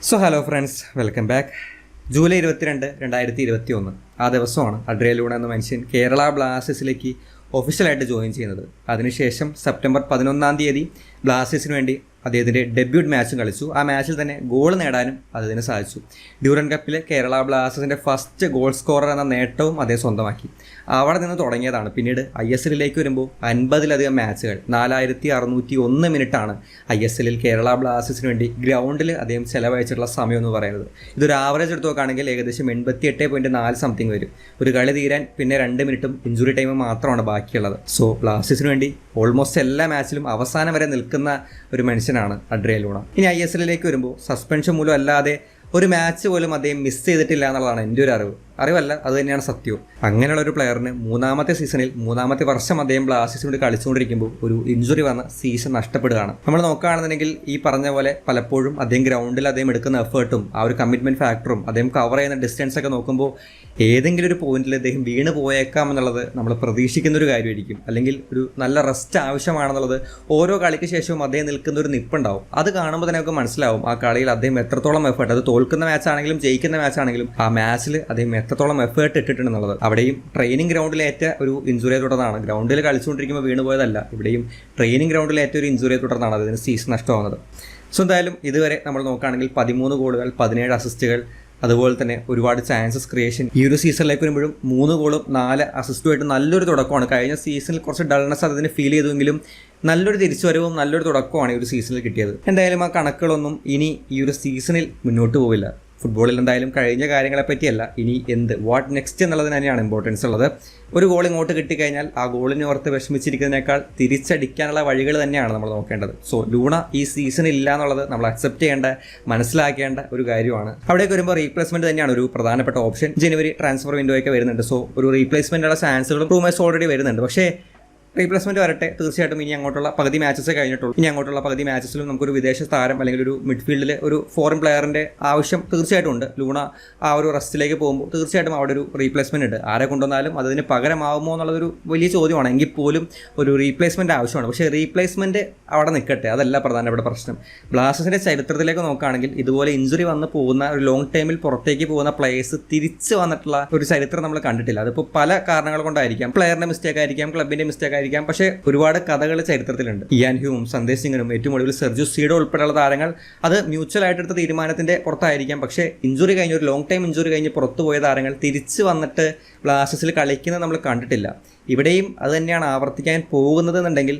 So hello friends, welcome back. July 22, 2021 ആ ദിവസമാണ് adrenal Luna എന്ന മനുഷ്യൻ കേരള ബ്ലാസ്റ്റേഴ്സിലേക്ക് ഒഫീഷ്യലായിട്ട് ജോയിൻ ചെയ്യുന്നത്. അതിനുശേഷം സെപ്റ്റംബർ 11 ബ്ലാസ്റ്റേഴ്സിന് വേണ്ടി അദ്ദേഹത്തിൻ്റെ ഡെബ്യൂട്ട് മാച്ചും കളിച്ചു. ആ മാച്ചിൽ തന്നെ ഗോൾ നേടാനും അദ്ദേഹത്തിന് സാധിച്ചു. ഡ്യൂറൻ കപ്പിലെ കേരള ബ്ലാസ്റ്റേഴ്സിൻ്റെ ഫസ്റ്റ് ഗോൾ സ്കോറർ എന്ന നേട്ടവും അദ്ദേഹം സ്വന്തമാക്കി. അവിടെ നിന്ന് തുടങ്ങിയതാണ്. പിന്നീട് ISL വരുമ്പോൾ 50-ലധികം മാച്ചുകൾ, 4601 മിനിറ്റാണ് ISL കേരള ബ്ലാസ്റ്റേഴ്സിന് വേണ്ടി ഗ്രൗണ്ടിൽ അദ്ദേഹം ചെലവഴിച്ചിട്ടുള്ള സമയം എന്ന് പറയുന്നത്. ഇതൊരു ആവറേജ് എടുത്ത് നോക്കുകയാണെങ്കിൽ ഏകദേശം 88.4 സംതിങ് വരും. ഒരു കളി തീരാൻ പിന്നെ 2 മിനിറ്റും ഇഞ്ചുറി ടൈമും മാത്രമാണ് ബാക്കിയുള്ളത്. സോ ബ്ലാസ്റ്റേഴ്സിന് വേണ്ടി ഓൾമോസ്റ്റ് എല്ലാ മാച്ചിലും അവസാനം വരെ നിൽക്കുന്ന ഒരു മനുഷ്യനാണ് അഡ്രിയൽ ലൂണ. ഇനി ISL വരുമ്പോൾ സസ്പെൻഷൻ മൂലം അല്ലാതെ ഒരു മാച്ച് പോലും അദ്ദേഹം മിസ് ചെയ്തിട്ടില്ല എന്നുള്ളതാണ് എൻ്റെ ഒരു അറിവല്ല, അത് തന്നെയാണ് സത്യവും. അങ്ങനെയുള്ള ഒരു പ്ലെയറിന് മൂന്നാമത്തെ സീസണിൽ 3-ാമത്തെ വർഷം അദ്ദേഹം ബ്ലാസ്റ്റേഴ്സിന് വേണ്ടി കളിച്ചുകൊണ്ടിരിക്കുമ്പോൾ ഒരു ഇഞ്ചുറി വന്ന് സീസൺ നഷ്ടപ്പെടുകയാണ്. നമ്മൾ നോക്കുകയാണെന്നുണ്ടെങ്കിൽ ഈ പറഞ്ഞ പോലെ പലപ്പോഴും അദ്ദേഹം ഗ്രൗണ്ടിൽ അദ്ദേഹം എടുക്കുന്ന എഫേർട്ടും ആ ഒരു കമ്മിറ്റ്മെൻറ്റ് ഫാക്ടറും അദ്ദേഹം കവർ ചെയ്യുന്ന ഡിസ്റ്റൻസ് ഒക്കെ നോക്കുമ്പോൾ ഏതെങ്കിലും ഒരു പോയിന്റിൽ അദ്ദേഹം വീണ് പോയേക്കാം എന്നുള്ളത് നമ്മൾ പ്രതീക്ഷിക്കുന്ന ഒരു കാര്യമായിരിക്കും. അല്ലെങ്കിൽ ഒരു നല്ല റെസ്റ്റ് ആവശ്യമാണെന്നുള്ളത് ഓരോ കളിക്ക് ശേഷവും അദ്ദേഹം നിൽക്കുന്ന ഒരു നിപ്പുണ്ടാവും. അത് കാണുമ്പോൾ തന്നെ നമുക്ക് മനസ്സിലാവും ആ കളിയിൽ അദ്ദേഹം എത്രത്തോളം എഫേർട്ട്, അത് തോൽക്കുന്ന മാച്ചാണെങ്കിലും ജയിക്കുന്ന മാച്ചാണെങ്കിലും ആ മാച്ചിൽ അദ്ദേഹം എത്രത്തോളം എഫേർട്ട് ഇട്ടിട്ടുണ്ടെന്നുള്ളത്. അവിടെയും ട്രെയിനിങ് ഗ്രൗണ്ടിലേറ്റ ഒരു ഇഞ്ചുറിയെ തുടർന്നാണ്. ഗ്രൗണ്ടിൽ കളിച്ചുകൊണ്ടിരിക്കുമ്പോൾ വീണ് പോയതല്ല, ഇവിടെയും ട്രെയിനിങ് ഗ്രൗണ്ടിലേറ്റ ഒരു ഇഞ്ചുറിയെ തുടർന്നാണ് അതിന് സീസൺ നഷ്ടമാകുന്നത്. സോ എന്തായാലും ഇതുവരെ നമ്മൾ നോക്കുകയാണെങ്കിൽ 13 ഗോളുകൾ, 17 അസിസ്റ്റുകൾ, അതുപോലെ തന്നെ ഒരുപാട് ചാൻസസ് ക്രിയേഷൻ. ഈ ഒരു സീസണിലേക്ക് വരുമ്പോഴും 3 ഗോളും 4 അസിസ്റ്റുമായിട്ട് നല്ലൊരു തുടക്കമാണ്. കഴിഞ്ഞ സീസണിൽ കുറച്ച് ഡൾനെസ് അതിന് ഫീൽ ചെയ്തുവെങ്കിലും നല്ലൊരു തിരിച്ചുവരവും നല്ലൊരു തുടക്കമാണ് ഈ ഒരു സീസണിൽ കിട്ടിയത്. എന്തായാലും ആ കണക്കുകളൊന്നും ഇനി ഈ ഒരു സീസണിൽ മുന്നോട്ട് പോവില്ല. ഫുട്ബോളിൽ എന്തായാലും കഴിഞ്ഞ കാര്യങ്ങളെ പറ്റിയല്ല, ഇനി വാട്ട് നെക്സ്റ്റ് എന്നുള്ളതിന് തന്നെയാണ് ഇമ്പോർട്ടൻസ് ഉള്ളത്. ഒരു ഗോൾ ഇങ്ങോട്ട് കിട്ടിക്കഴിഞ്ഞാൽ ആ ഗോളിനെ ഓർത്ത് വിഷമിച്ചിരിക്കുന്നതിനേക്കാൾ തിരിച്ചടിക്കാനുള്ള വഴികൾ തന്നെയാണ് നമ്മൾ നോക്കേണ്ടത്. സോ ലൂണ ഈ സീസൺ ഇല്ല എന്നുള്ളത് നമ്മൾ അക്സെപ്റ്റ് ചെയ്യേണ്ട, മനസ്സിലാക്കേണ്ട ഒരു കാര്യമാണ്. അവിടേക്ക് വരുമ്പോൾ റീപ്ലേസ്മെന്റ് തന്നെയാണ് ഒരു പ്രധാനപ്പെട്ട ഓപ്ഷൻ. ജനുവരി ട്രാൻസ്ഫർ വിൻഡോയൊക്കെ വരുന്നുണ്ട്. സോ ഒരു റീപ്ലേസ്മെന്റുള്ള ചാൻസുകളും റൂമേഴ്സ് ഓൾറെഡി വരുന്നുണ്ട്. പക്ഷേ റീപ്ലേസ്മെന്റ് വരട്ടെ, തീർച്ചയായിട്ടും ഇനി അങ്ങോട്ടുള്ള പകുതി മാച്ചസ് കഴിഞ്ഞിട്ടുള്ളൂ. ഇനി അങ്ങോട്ടുള്ള പകുതി മാച്ചസിലും നമുക്കൊരു വിദേശ താരം അല്ലെങ്കിൽ ഒരു മിഡ്ഫീൽഡിൽ ഒരു ഫോറിൻ പ്ലെയറിന്റെ ആവശ്യം തീർച്ചയായിട്ടും ഉണ്ട്. ലൂണ ആ ഒരു റെസ്റ്റിലേക്ക് പോകുമ്പോൾ തീർച്ചയായിട്ടും അവിടെ ഒരു റീപ്ലേസ്മെന്റ് ഉണ്ട്. ആരെ കൊണ്ടുവന്നാലും അതിന് പകരമാവുമോ എന്നുള്ളതൊരു വലിയ ചോദ്യമാണ്. എങ്കിൽ പോലും ഒരു റീപ്ലേസ്മെന്റ് ആവശ്യമാണ്. പക്ഷേ റീപ്ലേസ്മെന്റ് അവിടെ നിൽക്കട്ടെ, അതല്ല പ്രധാനപ്പെട്ട പ്രശ്നം. ബ്ലാസ്റ്റേഴ്സിന്റെ ചരിത്രത്തിലേക്ക് നോക്കുകയാണെങ്കിൽ ഇതുപോലെ ഇഞ്ചുറി വന്ന് പോകുന്ന ഒരു ലോങ് ടൈമിൽ പുറത്തേക്ക് പോകുന്ന പ്ലേയേഴ്സ് തിരിച്ച് വന്നിട്ടുള്ള ഒരു ചരിത്രം നമ്മൾ കണ്ടിട്ടില്ല. അതിപ്പോൾ പല കാരണങ്ങൾ കൊണ്ടായിരിക്കാം. പ്ലെയറിന്റെ മിസ്റ്റേക്ക് ആയിരിക്കാം, ക്ലബിന്റെ മിസ്റ്റേക്ക് ആയിരിക്കാം. പക്ഷേ ഒരുപാട് കഥകൾ ചരിത്രത്തിലുണ്ട്. ഇയാൻ ഹ്യൂമും സന്ദേശ് സിംഗനും ഏറ്റവും ഒടുവിൽ സെർജിയോ സീഡോ ഉൾപ്പെടെയുള്ള താരങ്ങൾ അത് മ്യൂച്വൽ ആയിട്ടെടുത്ത തീരുമാനത്തിന്റെ പുറത്തായിരിക്കാം. പക്ഷേ ഇഞ്ചുറി കഴിഞ്ഞ്, ഒരു ലോങ് ടൈം ഇഞ്ചുറി കഴിഞ്ഞ് പുറത്തുപോയ താരങ്ങൾ തിരിച്ച് വന്നിട്ട് ബ്ലാസ്റ്റേഴ്സിൽ കളിക്കുന്നത് നമ്മൾ കണ്ടിട്ടില്ല. ഇവിടെയും അത് തന്നെയാണ് ആവർത്തിക്കാൻ പോകുന്നത് എന്നുണ്ടെങ്കിൽ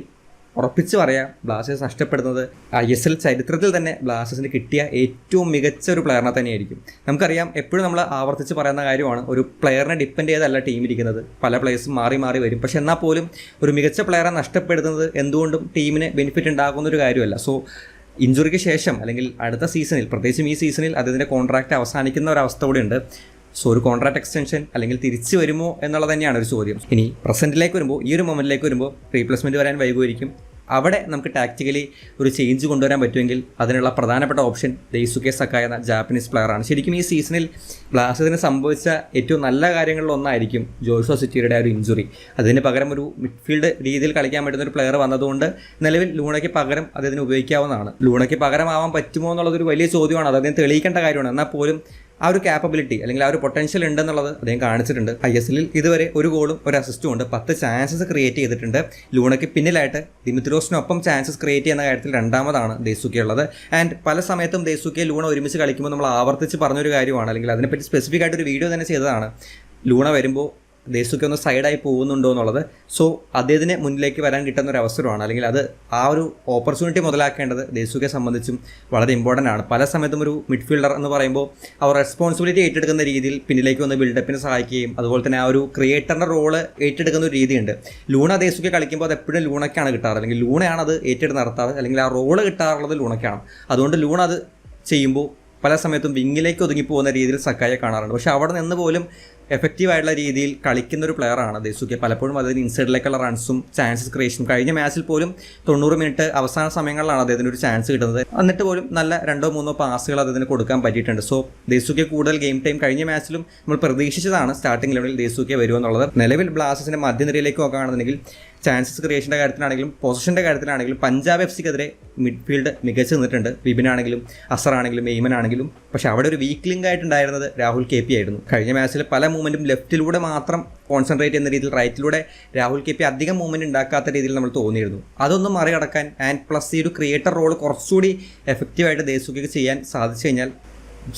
ഉറപ്പിച്ച് പറയാം, ബ്ലാസ്റ്റേഴ്സ് നഷ്ടപ്പെടുന്നത് ISL ചരിത്രത്തിൽ തന്നെ ബ്ലാസ്റ്റേഴ്സിന് കിട്ടിയ ഏറ്റവും മികച്ച ഒരു പ്ലെയറിനെ തന്നെയായിരിക്കും. നമുക്കറിയാം, എപ്പോഴും നമ്മൾ ആവർത്തിച്ച് പറയുന്ന കാര്യമാണ്, ഒരു പ്ലെയറിനെ ഡിപ്പെൻഡ് ചെയ്തല്ല ടീം ഇരിക്കുന്നത്. പല പ്ലേയേഴ്സും മാറി മാറി വരും. പക്ഷെ എന്നാൽ പോലും ഒരു മികച്ച പ്ലെയറെ നഷ്ടപ്പെടുന്നത് എന്തുകൊണ്ടും ടീമിന് ബെനിഫിറ്റ് ഉണ്ടാകുന്ന ഒരു കാര്യമല്ല. സോ ഇഞ്ചുറിക്ക് ശേഷം അല്ലെങ്കിൽ അടുത്ത സീസണിൽ, പ്രത്യേകിച്ചും ഈ സീസണിൽ അദ്ദേഹത്തിൻ്റെ കോൺട്രാക്റ്റ് അവസാനിക്കുന്ന ഒരു അവസ്ഥ കൂടിയുണ്ട്. സോ ഒരു കോൺട്രാക്ട് എക്സ്റ്റൻഷൻ അല്ലെങ്കിൽ തിരിച്ചു വരുമോ എന്നുള്ളത് തന്നെയാണ് ഒരു ചോദ്യം. ഇനി പ്രസൻറ്റിലേക്ക് വരുമ്പോൾ, ഈ ഒരു മൊമെൻറ്റിലേക്ക് വരുമ്പോൾ റീപ്ലേസ്മെൻറ്റ് വരാൻ വൈകുമായിരിക്കും. അവിടെ നമുക്ക് ടാക്റ്റിക്കലി ഒരു ചേഞ്ച് കൊണ്ടുവരാൻ പറ്റുമെങ്കിൽ അതിനുള്ള പ്രധാനപ്പെട്ട ഓപ്ഷൻ ദെയ്സുക്കെ സക്കായ എന്ന ജാപ്പനീസ് പ്ലെയറാണ്. ശരിക്കും ഈ സീസണിൽ ബ്ലാസ്റ്റേഴ്സിന് സംഭവിച്ച ഏറ്റവും നല്ല കാര്യങ്ങളിലൊന്നായിരിക്കും ജോഷുവ സിറ്റിയുടെ ഒരു ഇഞ്ചുറി. അതിന് പകരം ഒരു മിഡ്ഫീൽഡ് രീതിയിൽ കളിക്കാൻ പറ്റുന്ന ഒരു പ്ലെയർ വന്നതുകൊണ്ട് നിലവിൽ ലൂണയ്ക്ക് പകരം അദ്ദേഹത്തിന് ഉപയോഗിക്കാവുന്നതാണ്. ലൂണയ്ക്ക് പകരമാവാൻ പറ്റുമോ എന്നുള്ളതൊരു വലിയ ചോദ്യമാണ്. അത് അദ്ദേഹം തെളിയിക്കേണ്ട കാര്യമാണ്. എന്നാൽ പോലും ആ ഒരു ക്യാപ്പബിലിറ്റി അല്ലെങ്കിൽ ആ ഒരു പൊട്ടൻഷ്യൽ ഉണ്ടെന്നുള്ളത് അദ്ദേഹം കാണിച്ചിട്ടുണ്ട്. ISL ഇതുവരെ ഒരു ഗോളും ഒരു അസിസ്റ്റും ഉണ്ട്. 10 ചാൻസസ് ക്രിയേറ്റ് ചെയ്തിട്ടുണ്ട്. ലൂണയ്ക്ക് പിന്നിലായിട്ട് ദിമിത്രോസിനൊപ്പം ചാൻസസ് ക്രിയേറ്റ് ചെയ്യുന്ന കാര്യത്തിൽ രണ്ടാമതാണ് ദെയ്സുക്കെ ഉള്ളത്. ആൻഡ് പല സമയത്തും ദെയ്സുക്കെ ലൂണ ഒരുമിച്ച് കളിക്കുമ്പോൾ നമ്മൾ ആവർത്തിച്ച് പറഞ്ഞൊരു കാര്യമാണ്, അല്ലെങ്കിൽ അതിനെപ്പറ്റി സ്പെസിഫിക് ആയിട്ടൊരു വീഡിയോ തന്നെ ചെയ്തതാണ്. ലൂണ വരുമ്പോൾ ദെയ്സുക്കെ ഒന്ന് സൈഡായി പോകുന്നുണ്ടോ എന്നുള്ളത്. സോ അദ്ദേഹത്തിന് മുന്നിലേക്ക് വരാൻ കിട്ടുന്ന ഒരു അവസരമാണ്, അല്ലെങ്കിൽ അത് ആ ഒരു ഓപ്പർച്യൂണിറ്റി മുതലാക്കേണ്ടത് ദെയ്സുക്കെ സംബന്ധിച്ചും വളരെ ഇമ്പോർട്ടൻ്റ് ആണ്. പല സമയത്തും ഒരു മിഡ്ഫീൽഡർ എന്ന് പറയുമ്പോൾ അവർ റെസ്പോൺസിബിലിറ്റി ഏറ്റെടുക്കുന്ന രീതിയിൽ പിന്നിലേക്ക് വന്ന് ബിൽഡപ്പിന് സഹായിക്കുകയും അതുപോലെ തന്നെ ആ ഒരു ക്രിയേറ്ററിൻ്റെ റോള് ഏറ്റെടുക്കുന്ന ഒരു രീതിയുണ്ട്. ലൂണ ദെയ്സുക്കെ കളിക്കുമ്പോൾ അത് എപ്പോഴും ലൂണയ്ക്കാണ് കിട്ടാറ്, അല്ലെങ്കിൽ ലൂണയാണ് അത് ഏറ്റെടുത്ത് നടത്താറ്, അല്ലെങ്കിൽ ആ റോള് കിട്ടാറുള്ളത് ലൂണയ്ക്കാണ്. അതുകൊണ്ട് ലൂണ അത് ചെയ്യുമ്പോൾ പല സമയത്തും വിങ്ങിലേക്ക് ഒതുങ്ങിപ്പോകുന്ന രീതിയിൽ സക്കായെ കാണാറുണ്ട്. പക്ഷേ അവിടെ നിന്ന് പോലും എഫക്റ്റീവായിട്ടുള്ള രീതിയിൽ കളിക്കുന്ന ഒരു പ്ലെയറാണ് ദെയ്സുക്കെ. പലപ്പോഴും അതിന് ഇൻസൈഡിലേക്കുള്ള റൺസും ചാൻസസ് ക്രിയേഷനും, കഴിഞ്ഞ മാച്ചിൽ പോലും 90 മിനിറ്റ് അവസാന സമയങ്ങളിലാണ് അദ്ദേഹത്തിന് ഒരു ചാൻസ് കിട്ടുന്നത്. എന്നിട്ട് പോലും നല്ല 2-3 പാസുകൾ അദ്ദേഹത്തിന് കൊടുക്കാൻ പറ്റിയിട്ടുണ്ട്. സോ ദെയ്സുക്കെ കൂടുതൽ ഗെയിം ടൈം കഴിഞ്ഞ മാച്ചിലും നമ്മൾ പ്രതീക്ഷിച്ചതാണ് സ്റ്റാർട്ടിംഗ് ലെവലിൽ ദെയ്സുക്കെ വരുമെന്നുള്ളത്. നിലവിൽ ബ്ലാസ്റ്റേഴ്സിൻ്റെ മധ്യനിരയിലേക്ക് നോക്കുകയാണെന്നുണ്ടെങ്കിൽ ചാൻസസ് ക്രിയേഷൻ്റെ കാര്യത്തിലാണെങ്കിലും പൊസിഷൻ്റെ കാര്യത്തിലാണെങ്കിലും പഞ്ചാബ് FCക്കെതിരെ മിഡ്ഫീൽഡ് മികച്ചു നിന്നിട്ടുണ്ട്. വിപിനാണെങ്കിലും അസറാണെങ്കിലും എയ്മൻ ആണെങ്കിലും. പക്ഷേ അവിടെ ഒരു വീക്ക് ലിങ്ക് ആയിട്ടുണ്ടായിരുന്നത് രാഹുൽ KP ആയിരുന്നു. കഴിഞ്ഞ മാച്ചിൽ പല മൂവ്മെൻറ്റും ലെഫ്റ്റിലൂടെ മാത്രം കോൺസെൻട്രേറ്റ് ചെയ്യുന്ന രീതിയിൽ റൈറ്റിലൂടെ രാഹുൽ KP അധികം മൂവ്മെൻറ്റ് ഉണ്ടാക്കാത്ത രീതിയിൽ നമ്മൾ തോന്നിയിരുന്നു. അതൊന്നും മറികടക്കാൻ ആൻഡ് പ്ലസ് ഈ ഒരു ക്രിയേറ്റർ റോൾ കുറച്ചുകൂടി എഫക്റ്റീവായിട്ട് ദേസുക്കയ്ക്ക് ചെയ്യാൻ സാധിച്ചു കഴിഞ്ഞാൽ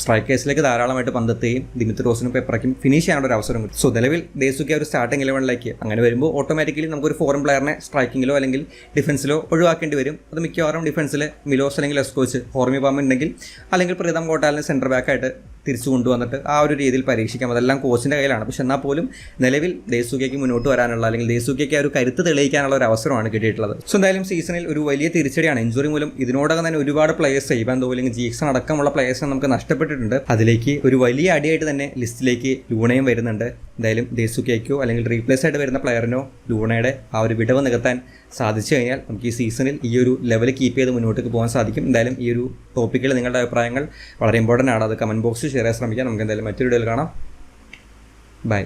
സ്ട്രൈക്കേഴ്സിലേക്ക് ധാരാളമായിട്ട് പന്തെത്തുകയും ദിമിത്രോസിനും പെപ്രയ്ക്കും ഫിനിഷ് ചെയ്യാനുള്ള ഒരു അവസരം കിട്ടും. സോ നിലവിൽ ദേസുക്ക ഒരു സ്റ്റാർട്ടിംഗ് 11ലേക്ക് അങ്ങനെ വരുമ്പോൾ ഓട്ടോമാറ്റിക്കലി നമുക്കൊരു ഫോറിൻ പ്ലെയറിനെ സ്ട്രൈക്കിങ്ങിലോ അല്ലെങ്കിൽ ഡിഫൻസിലോ ഒഴിവാക്കേണ്ടി വരും. അത് മിക്കവാറും ഡിഫൻസിൽ മിലോസ് അല്ലെങ്കിൽ എസ്കോച്ച് ഹോർമി പാം ഉണ്ടെങ്കിൽ അല്ലെങ്കിൽ പ്രീതം കോട്ടാലിനെ സെൻറ്റർ ബാക്കായിട്ട് തിരിച്ചു കൊണ്ടുവന്നിട്ട് ആ ഒരു രീതിയിൽ പരീക്ഷിക്കാം. അതെല്ലാം കോച്ചിൻ്റെ കയ്യിലാണ്. പക്ഷെ എന്നാൽ പോലും നിലവിൽ ദേസുക്കയ്ക്ക് മുന്നോട്ട് വരാനുള്ള അല്ലെങ്കിൽ ദേസുക്കയ്ക്ക് ആ ഒരു കരുത്ത് തെളിയിക്കാനുള്ള ഒരു അവസരമാണ് കിട്ടിയിട്ടുള്ളത്. സോ എന്തായാലും സീസണിൽ ഒരു വലിയ തിരിച്ചടിയാണ്. ഇഞ്ചുറി മൂലം ഇതിനോടകം തന്നെ ഒരുപാട് പ്ലേയേഴ്സ് ഇവാൻ ദോ അല്ലെങ്കിൽ ജീക്സൺ അടക്കമുള്ള പ്ലേയേഴ്സിനെ നമുക്ക് നഷ്ടപ്പെട്ടിട്ടുണ്ട്. അതിലേക്ക് ഒരു വലിയ അടിയായിട്ട് തന്നെ ലിസ്റ്റിലേക്ക് ലൂണയും വരുന്നുണ്ട്. എന്തായാലും ദേസുക്കയ്ക്കോ അല്ലെങ്കിൽ റീപ്ലേസ് ആയിട്ട് വരുന്ന പ്ലെയറിനോ ലൂണയുടെ ആ ഒരു വിടവ് നികത്താൻ സാധിച്ചു കഴിഞ്ഞാൽ നമുക്ക് ഈ സീസണിൽ ഈ ഒരു ലെവൽ കീപ്പ് ചെയ്ത് മുന്നോട്ടേക്ക് പോകാൻ സാധിക്കും. എന്തായാലും ഈ ഒരു ടോപ്പിക്കിൽ നിങ്ങളുടെ അഭിപ്രായങ്ങൾ വളരെ ഇമ്പോർട്ടൻ്റ് ആണ്. അത് കമൻറ്റ് ബോക്സിൽ ഷെയർ ചെയ്യാൻ ശ്രമിക്കാം. നമുക്ക് എന്തായാലും മറ്റൊരു വീഡിയോയിൽ കാണാം. ബൈ.